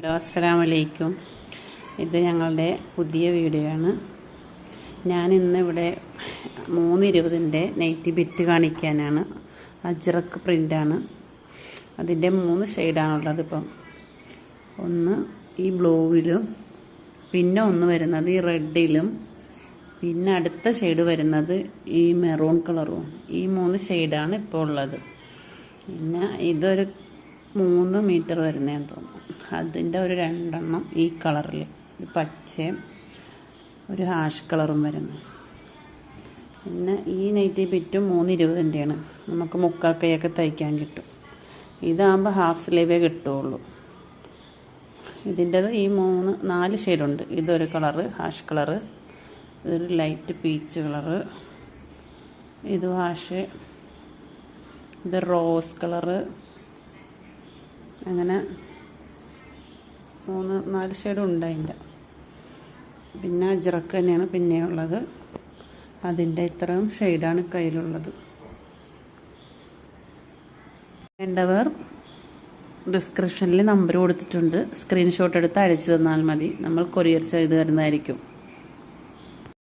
Hello, അസ്സലാമു അലൈക്കും. ഇത് ഞങ്ങളുടെ പുതിയ വീഡിയോ ആണ്. ഞാനിന്ന് ഇവിടെ 320-ൻ്റെ നൈറ്റി ബിറ്റ് കാണിക്കാനാണ്. അജ്രക്ക് പ്രിൻ്റാണ്. അതിൻ്റെ 3 ഷെയ്ഡാണുള്ളത്. ഇപ്പം ഒന്ന് ഈ ബ്ലൂവിലും, പിന്നെ ഒന്ന് വരുന്നത് ഈ റെഡിലും, പിന്നെ അടുത്ത ഷെയ്ഡ് വരുന്നത് ഈ മെറൂൺ കളറും. ഈ 3 ഷെയ്ഡാണ് ഇപ്പോൾ ഉള്ളത്. പിന്നെ ഇതൊരു 3 മീറ്റർ വരുന്നതെന്ന് തോന്നുന്നു. അതിൻ്റെ ഒരു 2 എണ്ണം ഈ കളറിൽ, ഒരു പച്ചയും ഒരു ഹാഷ് കളറും വരുന്നു. പിന്നെ ഈ നൈറ്റി ബിറ്റും 320-ൻ്റെയാണ്. നമുക്ക് മുക്കാക്കൈയൊക്കെ തയ്ക്കാൻ കിട്ടും. ഇതാകുമ്പോൾ ഹാഫ് സ്ലീവേ കിട്ടുകയുള്ളൂ. ഇതിൻ്റെത് ഈ 4 ഷെയ്ഡുണ്ട്. ഇതൊരു കളറ് ഹാഷ് കളറ്, ഇതൊരു ലൈറ്റ് പീച്ച് കളറ്, ഇത് ഹാഷ്, ഇത് റോസ് കളറ്, അങ്ങനെ 4 ഷെയ്ഡും ഉണ്ട് അതിൻ്റെ. പിന്നെ അജ്രക്ക് തന്നെയാണ് പിന്നെയുള്ളത്. അതിൻ്റെ ഇത്രയും ഷെയ്ഡാണ് കയ്യിലുള്ളത്. വേണ്ടവർ ഡിസ്ക്രിപ്ഷനിൽ നമ്പർ കൊടുത്തിട്ടുണ്ട്. സ്ക്രീൻഷോട്ട് എടുത്ത് അയച്ചു തന്നാൽ മതി. നമ്മൾ കൊറിയർ ചെയ്ത് തരുന്നതായിരിക്കും.